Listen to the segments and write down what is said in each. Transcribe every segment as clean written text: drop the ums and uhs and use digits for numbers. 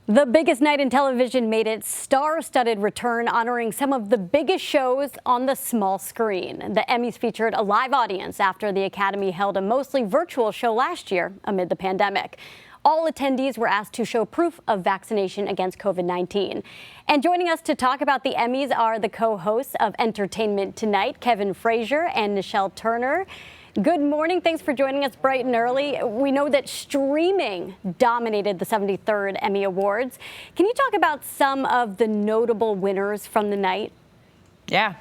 The biggest night in television made its star-studded return, honoring some of the biggest shows on the small screen. The Emmys featured a live audience after the Academy held a mostly virtual show last year amid the pandemic. All attendees were asked to show proof of vaccination against COVID-19. And joining us to talk about the Emmys are the co-hosts of Entertainment Tonight, Kevin Frazier and Nischelle Turner. Good morning. Thanks for joining us bright and early. We know that streaming dominated the 73rd Emmy Awards. Can you talk about some of the notable winners from the night? Yeah.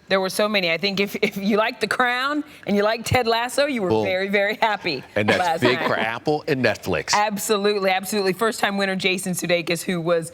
There were so many. I think if you like The Crown and you like Ted Lasso, you were very, very happy. And that's big for Apple and Netflix. Absolutely, absolutely. First-time winner Jason Sudeikis, who was,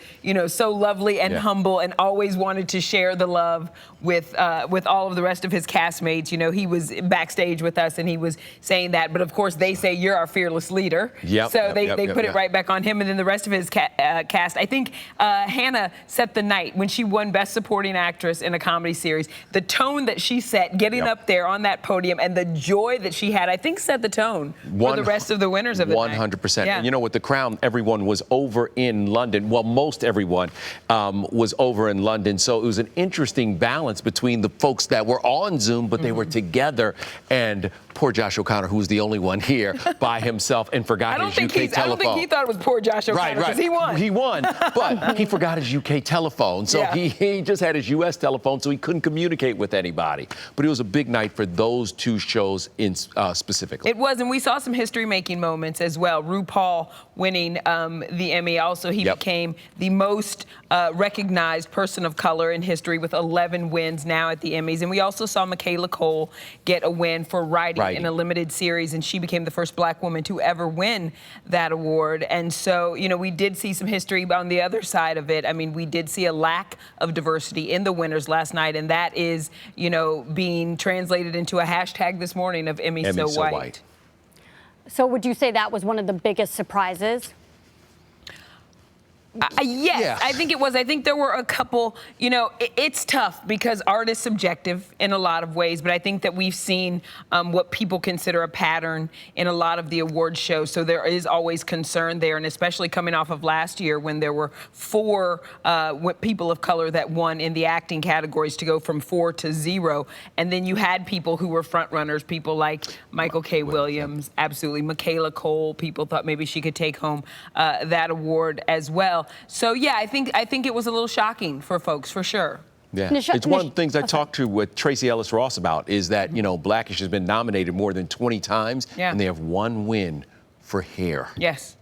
so lovely and humble and always wanted to share the love with all of the rest of his castmates. He was backstage with us and he was saying that. But of course, they say you're our fearless leader. They put it right back on him, and then the rest of his cast. I think Hannah set the night when she won Best Supporting Actress in a comedy series. The tone that she set, getting up there on that podium, and the joy that she had, I think set the tone for the rest of the winners of the night. 100%. Yeah. And with The Crown, everyone was over in London. Well, most everyone was over in London. So it was an interesting balance between the folks that were on Zoom, but they were together. And poor Josh O'Connor, who was the only one here by himself and forgot his UK telephone. I don't think he thought it was poor Josh O'Connor, because he won. He won, but he forgot his UK telephone. So he just had his US telephone, so he couldn't communicate with anybody. But it was a big night for those two shows specifically. It was, and we saw some history-making moments as well. RuPaul winning the Emmy. Also, he became the most recognized person of color in history with 11 wins now at the Emmys. And we also saw Michaela Cole get a win for writing in a limited series, and she became the first Black woman to ever win that award. And so, we did see some history on the other side of it. I mean, we did see a lack of diversity in the winners last night, and that is, being translated into a hashtag this morning of Emmy So White. So would you say that was one of the biggest surprises? Yes, I think it was. I think there were a couple, it's tough because art is subjective in a lot of ways, but I think that we've seen what people consider a pattern in a lot of the award shows. So there is always concern there, and especially coming off of last year when there were 4 people of color that won in the acting categories to go from 4 to 0. And then you had people who were front runners, people like Michael K. Williams, absolutely. Michaela Cole, people thought maybe she could take home that award as well. So, yeah, I think it was a little shocking for folks, for sure. Yeah, it's one of the things I talked to with Tracy Ellis Ross about is that, Blackish has been nominated more than 20 times, and they have 1 win for hair. Yes.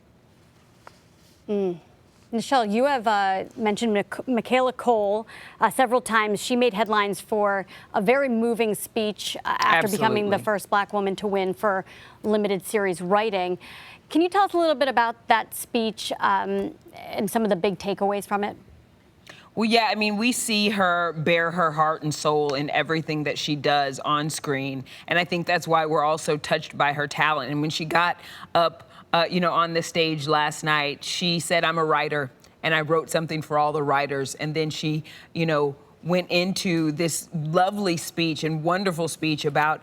Nischelle, you have mentioned Michaela Cole several times. She made headlines for a very moving speech after becoming the first Black woman to win for limited series writing. Can you tell us a little bit about that speech and some of the big takeaways from it? Well, yeah, I mean, we see her bare her heart and soul in everything that she does on screen. And I think that's why we're all so touched by her talent. And when she got up, on the stage last night, she said, "I'm a writer, and I wrote something for all the writers." And then she, went into this lovely speech and wonderful speech about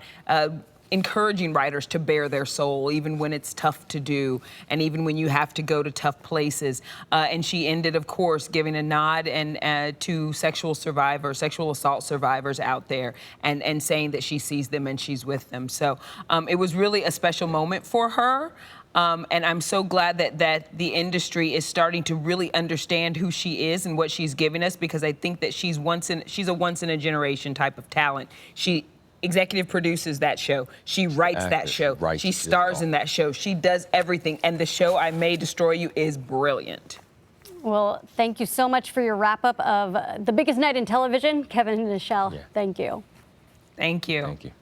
encouraging writers to bare their soul, even when it's tough to do, and even when you have to go to tough places. And she ended, of course, giving a nod to sexual assault survivors out there, and saying that she sees them and she's with them. So it was really a special moment for her. And I'm so glad that the industry is starting to really understand who she is and what she's giving us, because I think that she's a once in a generation type of talent. She executive produces that show. She writes that show. She stars in that show. She does everything. And the show, I May Destroy You, is brilliant. Well, thank you so much for your wrap-up of the biggest night in television. Kevin and Nischelle, thank you. Thank you. Thank you.